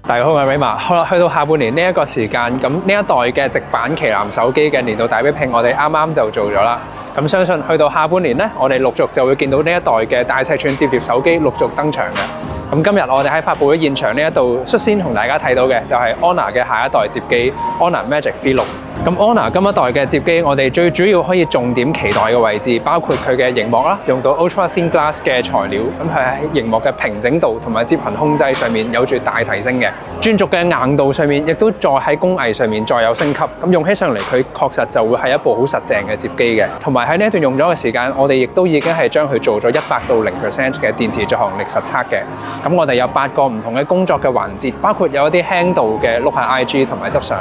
大家好，我係 Raymond。好啦，去到下半年呢一個時間，咁呢一代嘅直板旗艦手機嘅年度大比拼，我哋啱啱就做咗啦。咁相信去到下半年呢，我哋陸續就會見到呢一代嘅大尺寸摺疊手機陸續登場嘅。咁今日我哋喺發佈會現場呢一度率先同大家睇到嘅就係 Honor 嘅下一代摺機 Honor Magic V6。咁 Honor 今一代嘅摺機，我哋最主要可以重點期待嘅位置，包括佢嘅熒幕啦，用到 Ultra Thin Glass 嘅材料，咁佢喺熒幕嘅平整度同埋摺痕控制上面有住大提升嘅。專注嘅硬度上面，亦都再喺工藝上面再有升級。咁用起上嚟，佢確實就會係一部好實淨嘅摺機嘅。同埋喺呢一段用咗嘅時間，我哋亦都已經係將佢做咗100到0% 嘅電池續航力實測嘅。咁我哋有8個唔同嘅工作嘅環節，包括有一啲輕度嘅碌下 IG 同埋執相，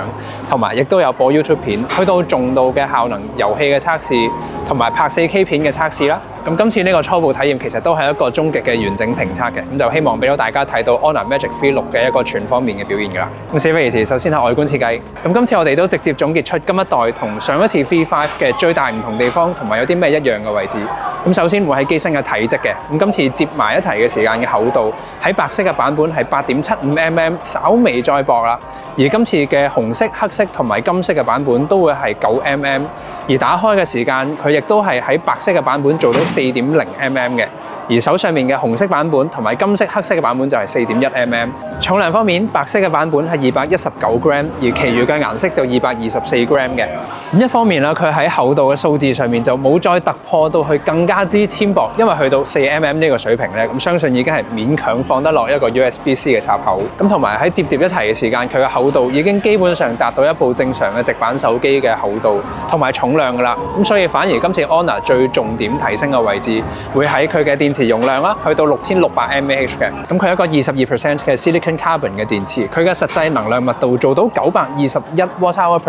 同埋亦都有播 YouTube 片，去到重度嘅效能遊戲嘅測試，同埋拍 4K 片嘅測試啦。咁今次呢個初步體驗其實都係一個終極嘅完整評測嘅，咁就希望俾到大家睇到 Honor Magic V6 嘅一個全方面嘅表現㗎啦。咁事不宜遲，首先係外觀設計。咁今次我哋都直接總結出今一代同上一次 V5 嘅最大唔同地方，同埋有啲咩一樣嘅位置。咁首先會喺機身嘅體積嘅，咁今次摺埋一齊嘅時間嘅厚度，喺白色嘅版本係8.75mm，稍微再薄啦。而今次嘅紅色、黑色同埋金色嘅版本都會係9mm，而打開嘅時間佢亦都係喺白色嘅版本做到4.0mm 嘅，而手上面嘅紅色版本同埋金色、黑色嘅版本就係4.1mm。重量方面，白色嘅版本係219g，而其餘嘅顏色就224g嘅。咁一方面啦，佢喺厚度嘅數字上面就冇再突破到去更加之纖薄，因為去到4mm 呢個水平咧，咁相信已經係勉強放得落一個 USB-C 嘅插口。咁同埋喺摺疊一齊嘅時間，佢嘅厚度已經基本上達到一部正常嘅直板手機嘅厚度同埋重量㗎啦。咁所以反而今次 Honor 最重點提升嘅位置會喺佢嘅電池容量啦，去到6600mAh嘅。咁佢一個22% 嘅 Silicon Carbon 嘅電池，佢嘅實際能量密度做到921 Wh/L，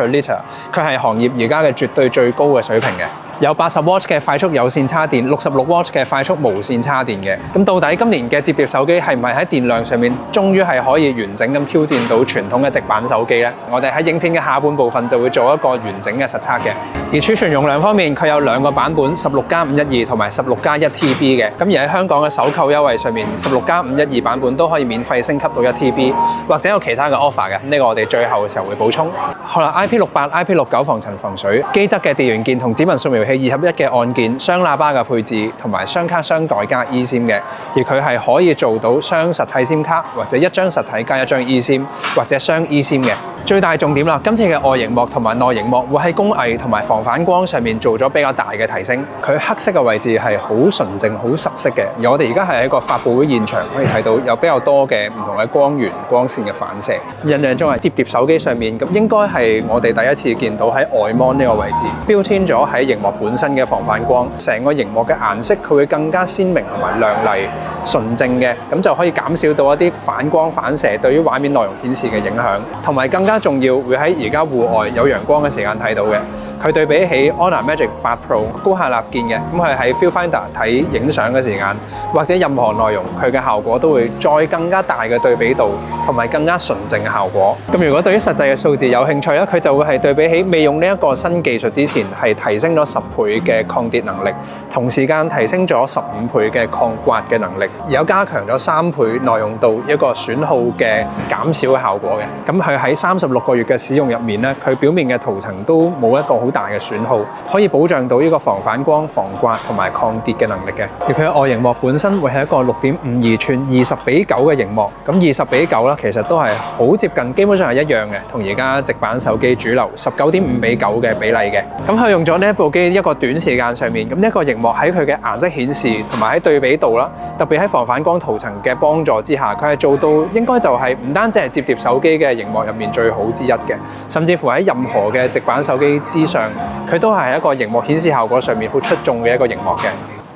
佢係行業而家嘅絕對最高嘅水平嘅。有80W 嘅快速有線插電，66W 嘅快速無線插電嘅。咁到底今年嘅摺疊手機係唔係喺電量上面終於係可以完整咁挑戰到傳統嘅直板手機呢？我哋喺影片嘅下半部分就會做一個完整嘅實測嘅。而儲存容量方面，佢有2個版本，16+512同埋16+1TB 嘅。咁而喺香港嘅首購優惠上面，16+512版本都可以免費升級到1TB，或者有其他嘅 offer 嘅。呢個我哋最後嘅時候會補充。好啦 ，IP68、IP69 防塵防水，機側嘅電源鍵同指紋掃描器2合1嘅按鍵，雙喇叭嘅配置，同埋雙卡雙待加 eSIM 嘅，而佢係可以做到雙實體 SIM 卡，或者一張實體加一張 eSIM， 或者雙 eSIM 嘅。最大重點啦，今次嘅外螢幕同埋內螢幕會喺工藝同埋防反光上面做咗比較大嘅提升。佢黑色嘅位置係好純正、好實色嘅。而我哋而家係喺一個發佈會現場，可以睇到有比較多嘅唔同嘅光源、光線嘅反射。印象中係摺疊手機上面，咁應該係我哋第一次見到喺外 mon 呢個位置標籤咗喺螢幕本身嘅防反光，成個螢幕嘅顏色佢會更加鮮明同埋亮麗、純正嘅，咁就可以減少到一啲反光反射對於畫面內容顯示嘅影響，同埋更加重要會喺而家戶外有陽光嘅時間睇到嘅。佢對比起 Honor Magic 8 Pro 高下立見嘅，咁佢喺 Viewfinder 睇影相嘅時間，或者任何內容，佢嘅效果都會再更加大嘅對比度，同埋更加純正嘅效果。咁如果對於實際嘅數字有興趣咧，佢就會係對比起未用呢一個新技術之前，係提升咗10倍嘅抗跌能力，同時間提升咗15倍嘅抗刮嘅能力，有加強咗3倍耐用度一個損耗嘅減少嘅效果嘅。咁佢喺36個月嘅使用入面咧，佢表面嘅塗層都冇一個好大嘅損耗，可以保障到呢個防反光、防刮同埋抗跌嘅能力嘅。而佢嘅外螢幕本身會係一個6.52寸20:9嘅螢幕，咁20:9啦，其實都係好接近，基本上係一樣嘅，同而家直板手機主流19.5:9嘅比例嘅。咁佢用咗呢一部機一個短時間上面，咁呢一個螢幕喺佢嘅顏色顯示同埋喺對比度啦，特別喺防反光塗層嘅幫助之下，佢係做到應該就係唔單止係摺疊手機嘅螢幕入面最好之一嘅，甚至乎喺任何嘅直板手機之上，佢都係一個螢幕顯示效果上面好出眾嘅一個螢幕嘅。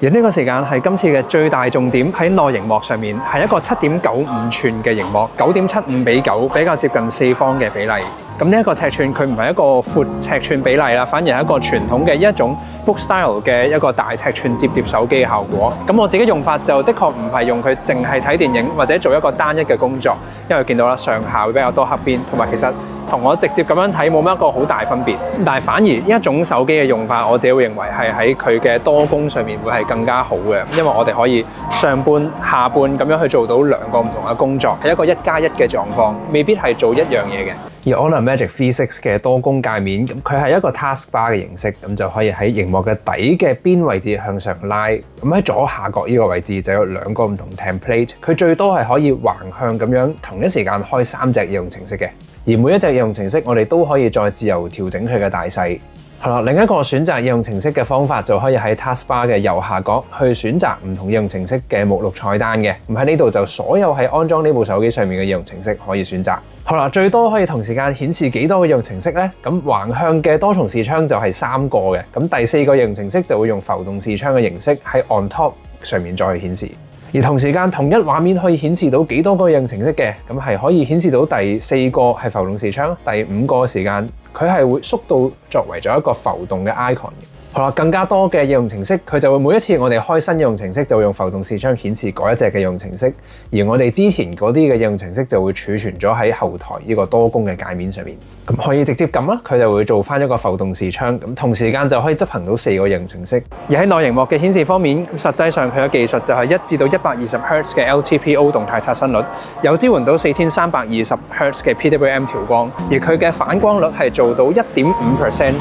而呢個時間係今次嘅最大重點喺內螢幕上面，係一個7.95寸嘅螢幕，9.75:9，比較接近四方嘅比例。咁呢一個尺寸佢唔係一個闊尺寸比例啦，反而係一個傳統嘅一種 book style 嘅一個大尺寸摺疊手機嘅效果。咁我自己用法就的確唔係用佢淨係睇電影或者做一個單一嘅工作，因為見到啦上下會比較多黑邊，同埋其實同我直接咁樣睇冇乜一個好大分別。但係反而呢一種手機嘅用法，我自己會認為係喺佢嘅多工上面會係更加好嘅，因為我哋可以上半下半咁樣去做到2個唔同嘅工作，係一個1+1嘅狀況，未必係做一樣嘢嘅。而 Honor Magic V6 嘅多工界面，咁佢係一個 taskbar 嘅形式，咁就可以喺螢幕嘅底嘅邊位置向上拉，咁喺左下角呢個位置就有2個唔同 template， 佢最多係可以橫向咁樣同一時間開3隻應用程式嘅，而每一隻應用程式我哋都可以再自由調整佢嘅大細。好啦，另一個選擇應用程式嘅方法就可以喺 taskbar 嘅右下角去選擇唔同應用程式嘅目錄菜單嘅。咁喺呢度就所有喺安裝呢部手機上面嘅應用程式可以選擇。好啦，最多可以同時間顯示幾多個應用程式呢？咁橫向嘅多重視窗就係3個嘅。咁第4個應用程式就會用浮動視窗嘅形式喺 on top 上面再去顯示。而同時間同一畫面可以顯示到幾多個應用程式嘅？咁係可以顯示到第4個係浮動視窗，第5個嘅時間佢係會縮到作為咗一個浮動嘅 icon 嘅。好啦，更加多嘅應用程式，佢就會每一次我哋開新應用程式就會用浮動視窗顯示嗰一隻嘅應用程式，而我哋之前嗰啲嘅應用程式就會儲存咗喺後台呢個多工嘅界面上面。咁可以直接撳啦，佢就會做翻一個浮動視窗，咁同時間就可以執行到4個應用程式。而喺內螢幕嘅顯示方面，實際上佢嘅技術就係1至到120Hz 嘅 LTPO 動態刷新率，有支援到4320 Hz 嘅 PWM 調光，而佢嘅反光率係做到1.5%。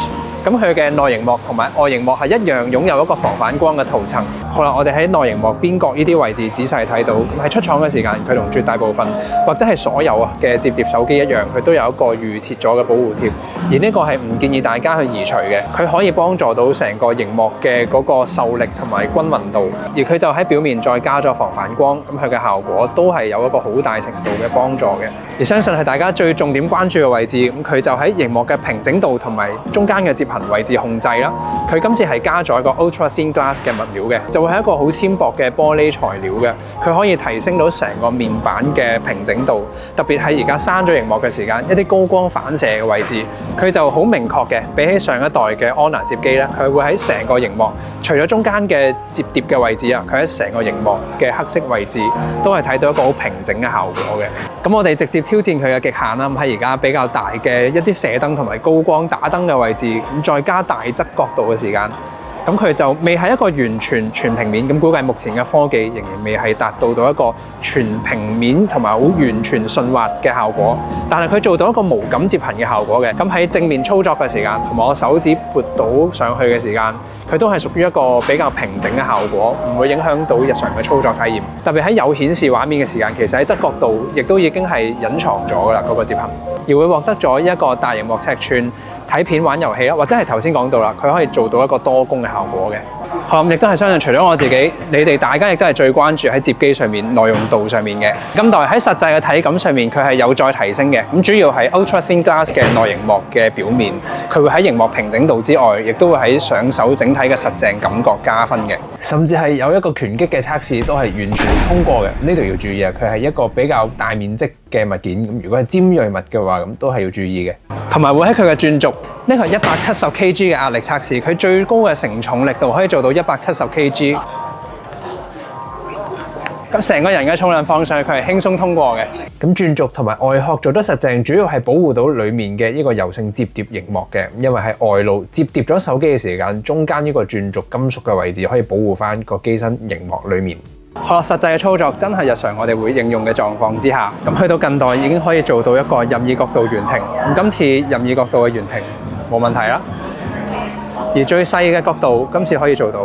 咁佢嘅內螢幕同埋外螢幕係一樣擁有一個防反光嘅塗層。好啦，我哋喺內螢幕邊角呢啲位置仔細睇到，咁喺出廠嘅時間，佢同絕大部分或者係所有嘅摺疊手機一樣，佢都有一個預設咗嘅保護貼。而呢個係唔建議大家去移除嘅，佢可以幫助到成個螢幕嘅嗰個受力同埋均勻度。而佢就喺表面再加咗防反光，咁佢嘅效果都係有一個好大程度嘅幫助嘅。而相信係大家最重點關注嘅位置，咁佢就喺螢幕嘅平整度同埋中間嘅接痕位置控制啦。佢今次係加咗一個 Ultra Thin Glass 嘅物料嘅，就會係一個好纖薄嘅玻璃材料嘅，佢可以提升到成個面板嘅平整度。特別喺而家閂咗螢幕嘅時間，一啲高光反射嘅位置，佢就好明確嘅。比起上一代嘅 Honor 摺機咧，佢會喺成個螢幕，除咗中間嘅摺疊嘅位置啊，佢喺成個螢幕嘅黑色位置都係睇到一個好平整嘅效果嘅。咁我哋直接挑戰佢嘅極限啦。咁喺而家比較大嘅一啲射燈同埋高光打燈嘅位置，咁再加大側角度嘅時間，咁佢就未係一個完全全平面，咁估計目前嘅科技仍然未係達到一個全平面同埋好完全順滑嘅效果，但係佢做到一個無感摺痕嘅效果嘅。咁喺正面操作嘅時間，同埋我手指撥到上去嘅時間，佢都係屬於一個比較平整嘅效果，唔會影響到日常嘅操作體驗。特別喺有顯示畫面嘅時間，其實喺側角度亦都已經係隱藏咗㗎啦，嗰個摺痕，而會獲得咗一個大螢幕尺寸睇片玩遊戲啦，或者係頭先講到啦，佢可以做到一個多工嘅效果嘅。好，亦都係相信除咗我自己，你哋大家亦都係最關注喺摺機上面耐用度上面嘅。咁但係喺實際嘅體感上面，佢係有再提升嘅。咁主要係 Ultra Thin Glass 嘅內螢幕嘅表面，佢會喺螢幕平整度之外，亦都會喺上手整體嘅實淨感覺加分嘅。甚至係有一個拳擊嘅測試都係完全通過嘅。呢度要注意啊，佢係一個比較大面積嘅物件，咁如果係尖銳物嘅話，咁都係要注意嘅。同埋會喺佢嘅轉軸，呢個係170 kg 嘅壓力測試，佢最高嘅承重力度可以做到170 kg。咁成個人嘅重量放上去，佢係輕鬆通過嘅。咁轉軸同埋外殼做得實淨，主要係保護到裡面嘅呢個柔性摺疊螢幕嘅，因為喺外露摺疊咗手機嘅時間，中間呢個轉軸金屬嘅位置可以保護翻個機身螢幕裡面。好啦，實際嘅操作真係日常我哋會應用嘅狀況之下，咁去到近代已經可以做到一個任意角度圓停。咁今次任意角度嘅圓停冇問題啦。而最細嘅角度，今次可以做到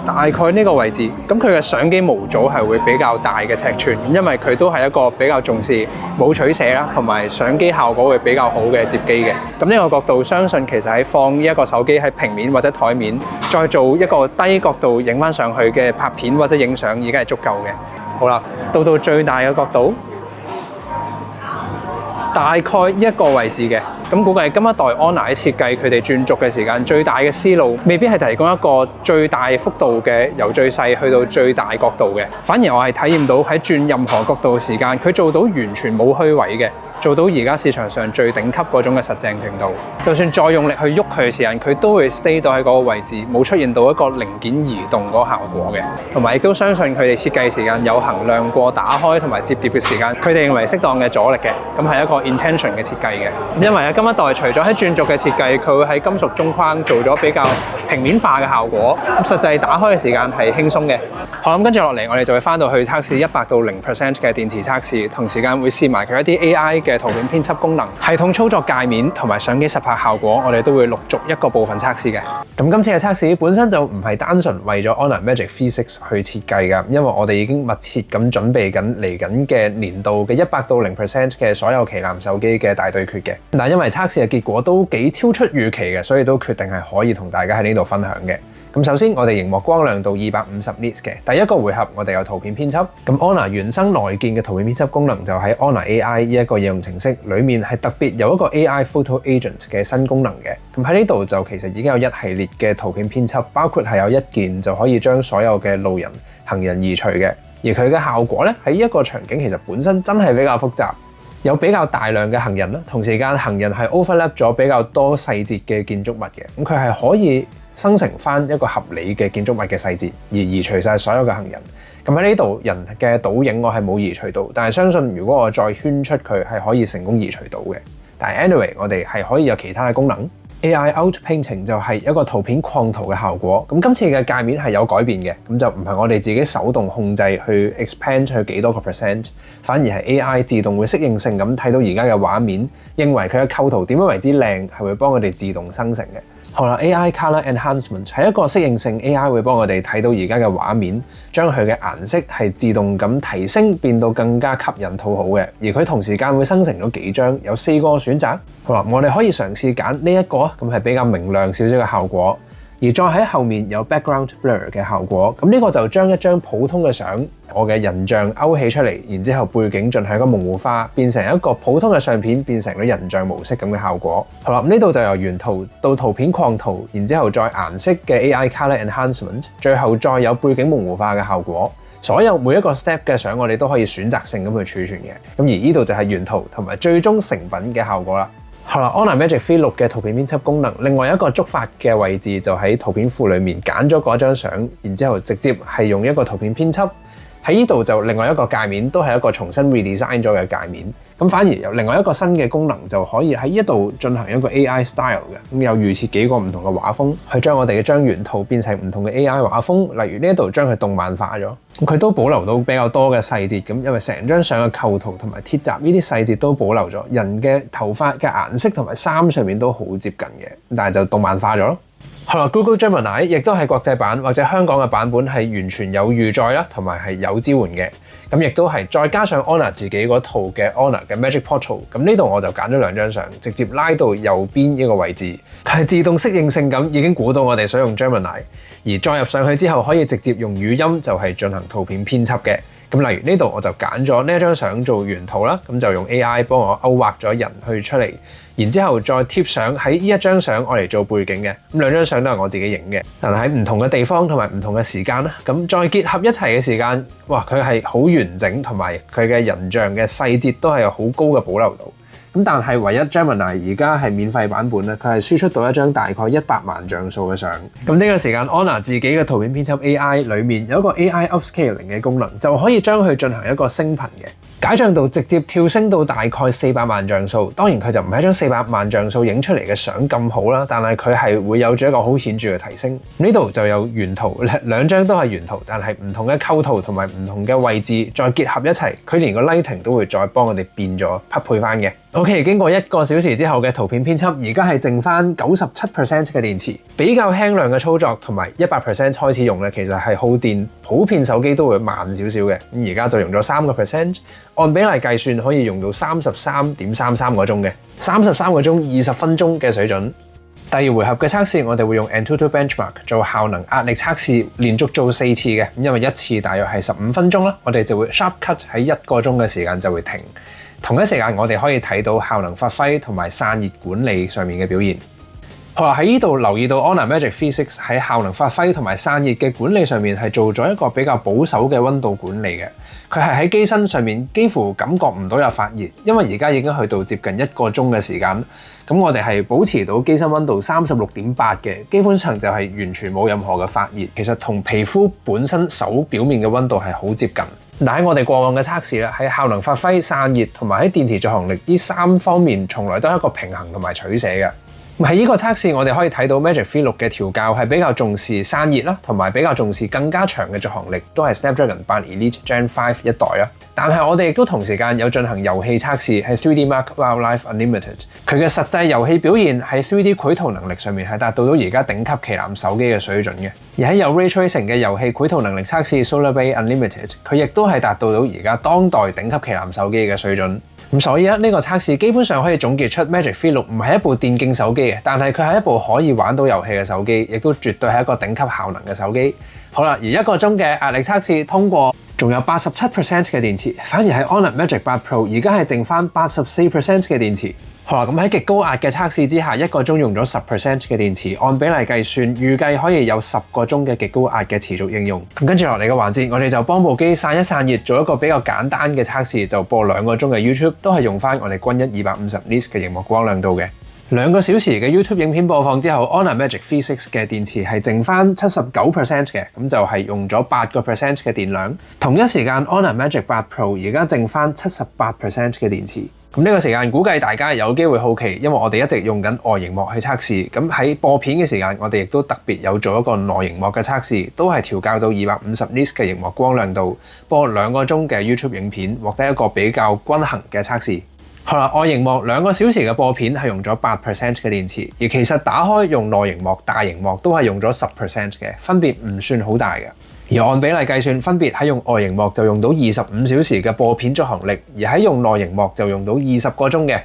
大概呢個位置，咁佢嘅相機模組係會比較大嘅尺寸，因為佢都係一個比較重視冇取捨啦，同埋相機效果會比較好嘅摺機嘅。咁呢個角度，相信其實喺放呢一個手機喺平面或者台面，再做一個低角度影翻上去嘅拍片或者影相已經係足夠嘅。好啦，到最大嘅角度，大概一個位置嘅。咁估計今一代 Honor 喺設計佢哋轉軸嘅時間，最大嘅思路未必係提供一個最大幅度嘅由最細去到最大角度嘅，反而我係體驗到喺轉任何角度嘅時間，佢做到完全冇虛位嘅。做到而家市場上最頂級嗰種嘅實淨程度，就算再用力去喐佢嘅時間，佢都會 stay 到喺嗰個位置，冇出現到一個零件移動嗰個效果嘅。同埋亦都相信佢哋設計時間有衡量過打開同埋摺疊嘅時間，佢哋認為適當嘅阻力嘅，咁係一個 intention 嘅設計嘅。因為今一代除咗喺轉軸嘅設計，佢會喺金屬中框做咗比較平面化嘅效果，咁實際打開嘅時間係輕鬆嘅。好，咁跟住落嚟，我哋就會翻到去測試100到0% 嘅電池測試，同時間會試埋佢一啲 AI 嘅圖片編輯功能、系統操作界面同埋相機實拍效果，我哋都會陸續一個部分測試嘅。咁今次嘅測試本身就唔係單純為咗 Honor Magic V6 去設計㗎，因為我哋已經密切咁準備緊嚟緊嘅年度嘅100到0% 嘅所有旗艦手機嘅大對決嘅。但因為測試嘅結果都幾超出預期嘅，所以都決定係可以同大家喺呢度分享嘅。咁首先我哋熒幕光亮度250 nits 嘅第一個回合，我哋有圖片編輯。咁 Honor 原生內建嘅圖片編輯功能就喺 Honor AI 呢一個應用程式裏面係特別有一個 AI Photo Agent 嘅新功能嘅。咁喺呢度就其實已經有一系列嘅圖片編輯，包括係有一件就可以將所有嘅路人、行人移除嘅。而佢嘅效果咧喺一個場景其實本身真係比較複雜，有比較大量嘅行人啦，同時間行人係 overlap 咗比較多細節嘅建築物嘅。咁佢係可以生成翻一個合理嘅建築物嘅細節，而移除晒所有嘅行人。咁喺呢度人嘅倒影我係冇移除到，但係相信如果我再圈出佢係可以成功移除到嘅。但係 anyway 我哋係可以有其他嘅功能。AI Outpainting 就係一個圖片擴圖嘅效果。咁今次嘅界面係有改變嘅，咁就唔係我哋自己手動控制去 expand 去幾多個 percent， 反而係 AI 自動會適應性咁睇到而家嘅畫面，認為佢嘅構圖點樣為之靚，係會幫我哋自動生成嘅。好啦 ，AI Color Enhancement 係一個適應性 AI 會幫我哋睇到而家嘅畫面，將佢嘅顏色係自動咁提升，變到更加吸引討好嘅。而佢同時間會生成咗幾張，有4個選擇。好啦，我哋可以嘗試揀呢一個，咁係比較明亮少少嘅效果。而再喺後面有 background blur 嘅效果，咁呢個就將一張普通嘅相，我嘅人像勾起出嚟，然之後背景進行一個模糊化，變成一個普通嘅相片，變成咗人像模式咁嘅效果。好啦，呢度就由原圖到圖片擴圖，然之後再顏色嘅 AI Color Enhancement， 最後再有背景模糊化嘅效果。所有每一個 step 嘅相，我哋都可以選擇性咁去儲存嘅。咁而呢度就係原圖同埋最終成品嘅效果啦。好啦 ，Honor Magic V6 嘅圖片編輯功能，另外一個觸發嘅位置就喺圖片庫裡面揀咗嗰張相，然之後直接係用一個圖片編輯。喺呢度就另外一個界面都係一個重新 redesign 咗嘅界面，咁反而有另外一個新嘅功能就可以喺呢度進行一個 AI style 嘅，咁有預設幾個唔同嘅畫風，去將我哋嘅張原圖變成唔同嘅 AI 畫風，例如呢一度將佢動漫化咗，咁佢都保留到比較多嘅細節，咁因為成張相嘅構圖同埋鐵閘呢啲細節都保留咗，人嘅頭髮嘅顏色同埋衫上面都好接近嘅，但係就動漫化咗咯。係啦 ，Google Gemini 亦都係國際版或者香港嘅版本係完全有預載啦，同埋係有支援嘅。咁亦都係再加上 Honor 自己嗰套嘅 Honor 嘅 Magic Portal。咁呢度我就揀咗2張相，直接拉到右邊呢個位置，佢係自動適應性咁已經估到我哋想用 Gemini， 而再入上去之後可以直接用語音就係進行圖片編輯嘅。咁例如呢度我就揀咗呢一張相做原圖啦，咁就用 AI 幫我勾畫咗人去出嚟，然之後再貼上喺呢一張相我嚟做背景嘅。咁2張相都係我自己影嘅，但係喺唔同嘅地方同埋唔同嘅時間啦，咁再結合一齊嘅時間，哇！佢係好完整，同埋佢嘅人像嘅細節都係有好高嘅保留度。咁但係唯一 Gemini 而家係免費版本咧，佢係輸出到一張大概100萬像素嘅相。咁呢個時間 Honor 自己嘅圖片編輯 AI 裡面有一個 AI Upscaling 嘅功能，就可以將佢進行一個升頻嘅解像度，直接跳升到大概400萬像素。當然佢就唔係一張400萬像素影出嚟嘅相咁好啦，但係佢係會有咗一個好顯著嘅提升。呢度就有原圖，2張都係原圖，但係唔同嘅構圖同埋唔同嘅位置再結合一齊，佢連個 lighting 都會再幫我哋變咗匹配翻嘅。OK， 經過1個小時之後嘅圖片編輯，而家係剩翻97% 嘅電池，比較輕量嘅操作同埋100% 開始用咧，其實係耗電，普遍手機都會慢少少嘅。咁而家就用咗3%，按比例計算可以用到33.33個鐘嘅，33個鐘20分鐘嘅水準。第2回合嘅測試，我哋會用 Antutu Benchmark 做效能壓力測試，連續做4次嘅，因為1次大約係15分鐘啦，我哋就會 sharp cut 喺1個鐘嘅時間就會停。同一時間我哋可以睇到效能發揮同埋散熱管理上面嘅表現。好啦，喺呢度留意到 Honor Magic V6 喺效能發揮同埋散熱嘅管理上面係做咗一個比較保守嘅溫度管理嘅。佢係喺機身上面幾乎感覺唔到有發熱，因為而家已經去到接近1個鐘嘅時間。咁我哋係保持到機身溫度36.8嘅，基本上就係完全冇任何嘅發熱。其實同皮膚本身手表面嘅溫度係好接近。但喺我哋過往嘅測試咧，喺效能發揮、散熱同埋喺電池續航力呢3方面，從來都係一個平衡同埋取捨嘅。喺呢個測試，我哋可以睇到 Magic V6 嘅調校係比較重視散熱啦，同埋比較重視更加長嘅續航力，都係 Snapdragon 8 Elite Gen 5一代啦。但係我哋亦都同時間有進行遊戲測試，係 3D Mark Wildlife Unlimited。佢嘅實際遊戲表現喺 3D 繪圖能力上面係達到而家頂級旗艦手機嘅水準嘅。而喺有 Ray Tracing 嘅遊戲繪圖能力測試 Solar Bay Unlimited， 佢亦都係達到而家當代頂級旗艦手機嘅水準。咁所以呢個測試基本上可以總結出 Magic V6 唔係一部電競手機嘅，但係佢係一部可以玩到遊戲嘅手機，亦都絕對係一個頂級效能嘅手機。好啦，而1個鐘嘅壓力測試通過，仲有87% 嘅電池，反而係 Honor Magic 8 Pro 而家係剩翻84% 嘅電池。好啦，咁喺極高壓嘅測試之下，1個鐘用咗10% 嘅電池，按比例計算，預計可以有10個鐘嘅極高壓嘅持續應用。咁跟住落嚟嘅環節，我哋就幫部機散一散熱，做一個比較簡單嘅測試，就播2個鐘嘅 YouTube， 都係用翻我哋均一250 nits 嘅熒幕光亮度嘅。2個小時嘅 YouTube 影片播放之後 ，Honor Magic V6 嘅電池係剩翻79% 嘅，咁就係用咗8% 嘅電量。同一時間 ，Honor Magic 8 Pro 而家剩翻78% 嘅電池。咁呢個時間估計大家有機會好奇，因為我哋一直用緊外螢幕去測試。咁喺播片嘅時間，我哋亦都特別有做一個內螢幕嘅測試，都係調校到250 nits 嘅螢幕光亮度，播2個鐘嘅 YouTube 影片，獲得一個比較均衡嘅測試。好啦，外螢幕2個小時嘅播片係用咗8% 嘅電池，而其實打開用內螢幕、大螢幕都係用咗10% 嘅，分別唔算好大嘅。而按比例計算，分別喺用外螢幕就用到25小時嘅播片續航力，而喺用內螢幕就用到20個鐘嘅。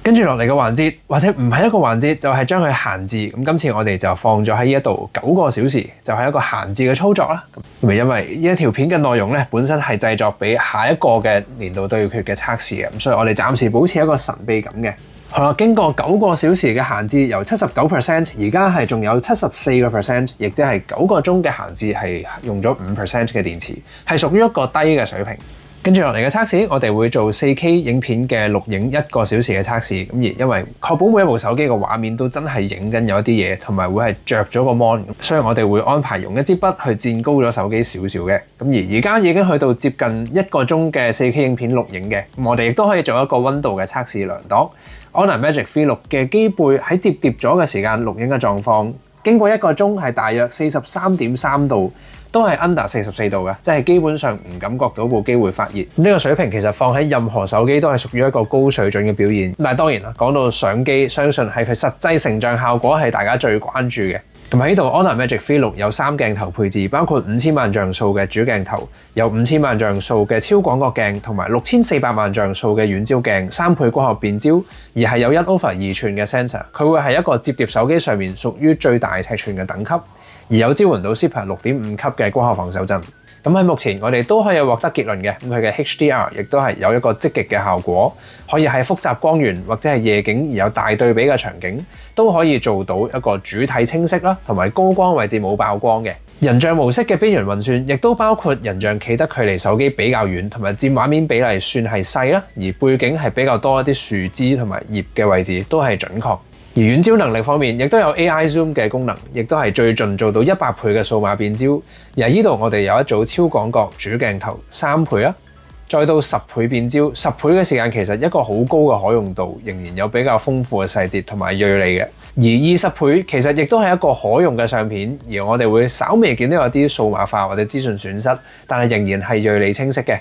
跟住落嚟嘅環節，或者唔係一個環節，就係將佢閒置。咁今次我哋就放咗喺呢一度9個小時，就係一個閒置嘅操作啦。咁因為呢一條片嘅內容咧，本身係製作俾下一個嘅年度對決嘅測試嘅，咁所以我哋暫時保持一個神秘感嘅。好啦，經過9個小時嘅閒置，由79%而家係仲有74%，亦即係9個鐘嘅閒置係用咗5% 嘅電池，係屬於一個低嘅水平。跟住落嚟嘅測試，我哋會做 4K 影片嘅錄影1個小時嘅測試。咁而因為確保每一部手機嘅畫面都真係影緊有一啲嘢，同埋會係着咗個 mon， 所以我哋會安排用一支筆去墊高咗手機少少嘅。咁而而家已經去到接近1個鐘嘅 4K 影片錄影嘅，咁我哋亦都可以做一個溫度嘅測試量度。Honor Magic V6 嘅機背喺摺疊咗嘅時間錄影嘅狀況，經過1個鐘係大約43.3度。都係 under 44度嘅，即係基本上唔感覺到部機會發熱。呢個水平其實放喺任何手機都係屬於一個高水準嘅表現。但係當然啦，講到相機，相信係佢實際成像效果係大家最關注嘅。咁喺呢度 Honor Magic V6 有3鏡頭配置，包括5000萬像素嘅主鏡頭，有5000萬像素嘅超廣角鏡，同埋6400萬像素嘅遠焦鏡，3倍光學變焦，而係有1/2寸嘅 sensor， 佢會係一個摺疊手機上面屬於最大尺寸嘅等級。而有支援到 CIPA 6.5級嘅光學防手震。咁喺目前我哋都可以獲得結論嘅，咁佢嘅 HDR 亦都係有一個積極嘅效果，可以喺複雜光源或者係夜景而有大對比嘅場景，都可以做到一個主體清晰啦，同埋高光位置冇爆光嘅。人像模式嘅邊緣運算，亦都包括人像企得距離手機比較遠，同埋佔畫面比例算係細啦，而背景係比較多一啲樹枝同埋葉嘅位置都係準確。而遠焦能力方面，亦都有 AI Zoom 嘅功能，亦都係最盡做到100倍嘅數碼變焦。而呢度我哋有一組超廣角主鏡頭3倍啦，再到10倍變焦，10倍嘅時間其實一個好高嘅可用度，仍然有比較豐富嘅細節同埋銳利嘅。而20倍其實亦都係一個可用嘅相片，而我哋會稍微見到有啲數碼化或者資訊損失，但係仍然係銳利清晰嘅。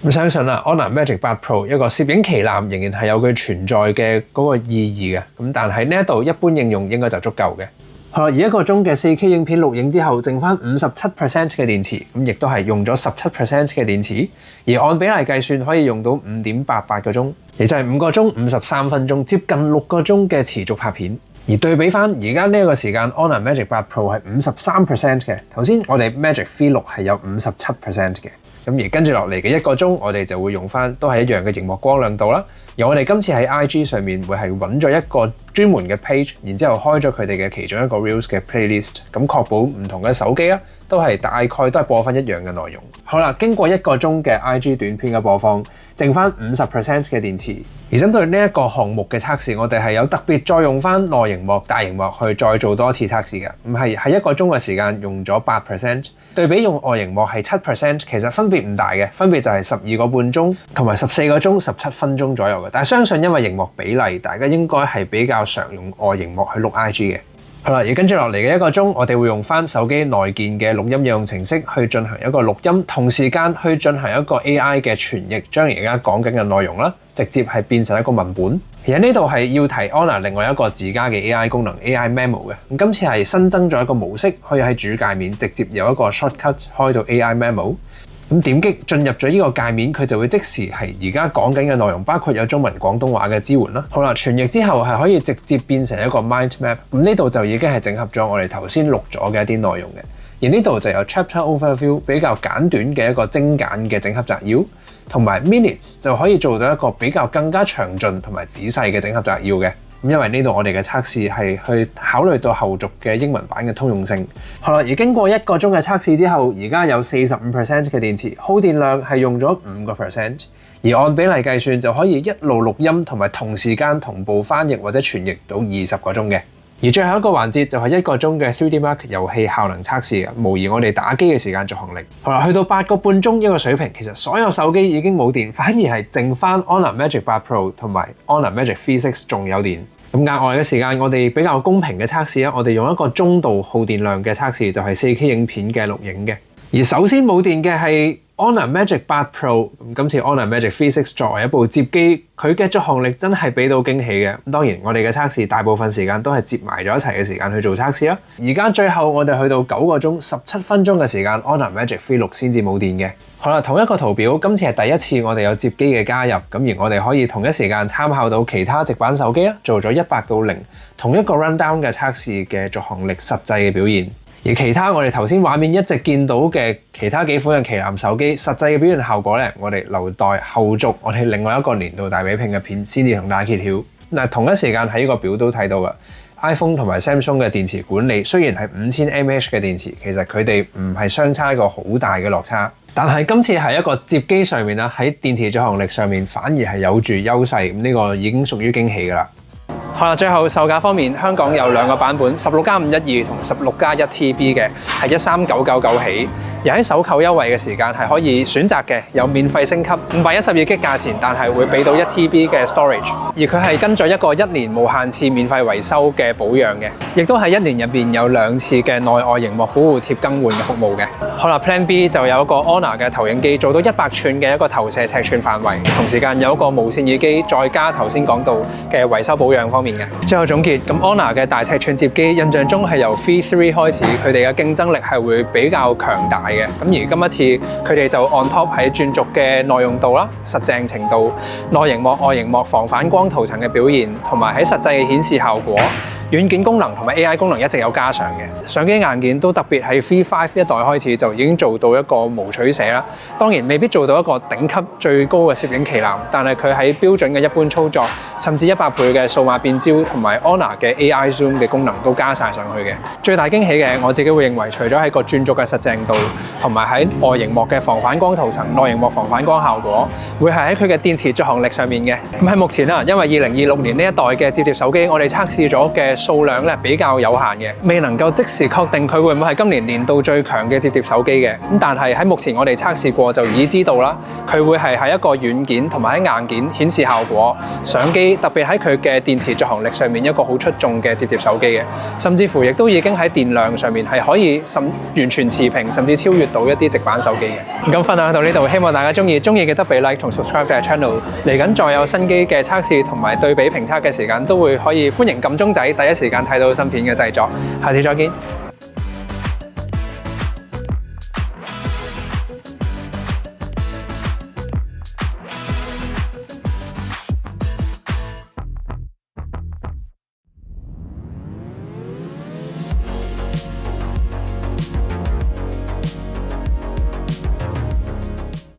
咁相信啦 ，Honor Magic 8 Pro 一個攝影旗艦仍然係有佢存在嘅嗰個意義嘅。咁但係呢一度一般應用應該就足夠嘅。好啦，而1個鐘嘅 4K 影片錄影之後，剩翻57% 嘅電池，咁亦都係用咗17% 嘅電池。而按比例計算，可以用到5.88個鐘，亦就係5個鐘53分鐘，接近6個鐘嘅持續拍片。而對比翻而家呢個時間 ，Honor Magic 8 Pro 係53% 嘅，頭先我哋 Magic V6 係有57% 嘅。咁而跟住落嚟嘅1個鐘，我哋就會用翻都係一樣嘅熒幕光亮度啦。而我哋今次喺 IG 上面會係揾咗一個專門嘅 page， 然之後開咗佢哋嘅其中一個 Reels 嘅 playlist， 咁確保唔同嘅手機都係大概都係播翻一樣嘅內容。好啦，經過1個鐘嘅 IG 短片嘅播放，剩翻50% 嘅電池。而針對呢一個項目嘅測試，我哋係有特別再用翻內螢幕、大螢幕去再做多次測試嘅。唔係喺1個鐘嘅時間用咗8%，對比用外螢幕係7%，其實分別唔大嘅，分別就係12個半鐘同埋14個鐘17分鐘左右嘅。但係相信因為螢幕比例，大家應該係比較常用外螢幕去錄 IG 嘅。好啦，而跟住落嚟嘅1個鐘，我哋會用翻手機內建嘅錄音應用程式去進行一個錄音，同時間去進行一個 AI 嘅傳譯，將而家講緊嘅內容啦，直接係變成一個文本。而喺呢度係要提 Honor 另外一個自家嘅 AI 功能 AI Memo 嘅。咁今次係新增咗一個模式，可以喺主界面直接有一個 shortcut 開到 AI Memo。咁點擊進入咗呢個界面，佢就會即時係而家講緊嘅內容，包括有中文、廣東話嘅支援啦。好啦，傳譯之後係可以直接變成一個 mind map。咁呢度就已經係整合咗我哋頭先錄咗嘅一啲內容嘅。而呢度就有 chapter overview 比較簡短嘅一個精簡嘅整合摘要，同埋 minutes 就可以做到一個比較更加詳盡同埋仔細嘅整合摘要嘅。因為呢度我哋嘅測試係去考慮到後續嘅英文版嘅通用性。好啦，而經過1個鐘嘅測試之後，而家有45% 嘅電池，耗電量係用咗5%，而按比例計算就可以一路錄音同埋同時間同步翻譯或者傳譯到20個鐘嘅。而最後一個環節就係1個鐘嘅 3D Mark 遊戲效能測試嘅，模擬我哋打機嘅時間續航力。好啦，去到8個半鐘一個水平，其實所有手機已經冇電，反而係剩翻 Honor Magic 8 Pro 同埋 Honor Magic V6 仲有電。咁額外嘅時間，我哋比較公平嘅測試我哋用一個中度耗電量嘅測試，就係 4K 影片嘅錄影嘅。而首先冇電嘅係 Honor Magic 8 Pro， 今次 Honor Magic V6 作為一部摺機，佢嘅續航力真係俾到驚喜嘅。當然我哋嘅測試大部分時間都係摺埋咗一齊嘅時間去做測試啦。而家最後我哋去到9個鐘17分鐘嘅時間 Honor Magic V6 先至冇電嘅。好啦，同一個圖表，今次係第一次我哋有摺機嘅加入，咁而我哋可以同一時間參考到其他直板手機做咗100到0同一個 rundown 嘅測試嘅續航力實際嘅表現。而其他我哋頭先畫面一直見到嘅其他幾款嘅旗艦手機實際嘅表現效果咧，我哋留待後續我哋另外一個年度大比拼嘅片先至同大家揭曉。嗱，同一時間喺呢個表都睇到嘅 iPhone 同埋 Samsung 嘅電池管理，雖然係5000 mAh 嘅電池，其實佢哋唔係相差一個好大嘅落差。但係今次喺一個摺機上面啦，喺電池續航力上面反而係有住優勢，咁呢個已經屬於驚喜㗎啦。好啦，最後售價方面，香港有2個版本，16+512同16+1TB 嘅，係13999起。而喺首購優惠嘅時間係可以選擇嘅，有免費升級512GB價錢，但係會俾到1TB 嘅 storage。而佢係跟咗一個1年無限次免費維修嘅保養嘅，亦都係1年入邊有2次嘅內外螢幕保護貼更換嘅服務嘅。好啦 ，Plan B 就有一個 Honor 嘅投影機，做到100寸嘅一個投射尺寸範圍，同時間有一個無線耳機，再加頭先講到嘅維修保養方面嘅。最後總結，咁 Honor 嘅大尺寸摺機印象中係由 V3 開始，佢哋嘅競爭力係會比較強大嘅。咁而今一次佢哋就 on top 喺轉軸嘅耐用度啦、實淨程度、內螢幕、外螢幕防反光塗層嘅表現，同埋喺實際嘅顯示效果、軟件功能同埋 AI 功能一直有加上嘅。相機硬件都特別喺 V5 一代開始就已經做到一個無取捨啦。當然未必做到一個頂級最高嘅攝影旗艦，但係佢喺標準嘅一般操作，甚至100倍嘅數碼變焦同埋 Honor 嘅 AI Zoom 嘅功能都加晒上去嘅。最大驚喜嘅，我自己會認為除咗喺個轉軸嘅實淨度，同埋喺外螢幕嘅防反光塗層、內螢幕防反光效果，會係喺佢嘅電池續航力上面嘅。咁喺目前啦，因為2026年呢一代嘅摺疊手機，我哋測試咗嘅數量咧比較有限嘅，未能夠即時確定佢會唔會係今年年度最強嘅摺疊手機嘅。咁但係喺目前我哋測試過就已知道啦，佢會係喺一個軟件同埋喺硬件顯示效果、相機特別喺佢嘅電池續航力上面一個好出眾嘅摺疊手機嘅，甚至乎亦都已經喺電量上面係可以完全持平，甚至超越到一啲直板手機嘅。咁分享到呢度，希望大家中意記得俾 like 同 subscribe 嘅 channel。嚟緊再有新機嘅測試同埋對比評測嘅時間，都會可以歡迎撳鐘仔，第一時間睇到新片嘅製作。下次再見。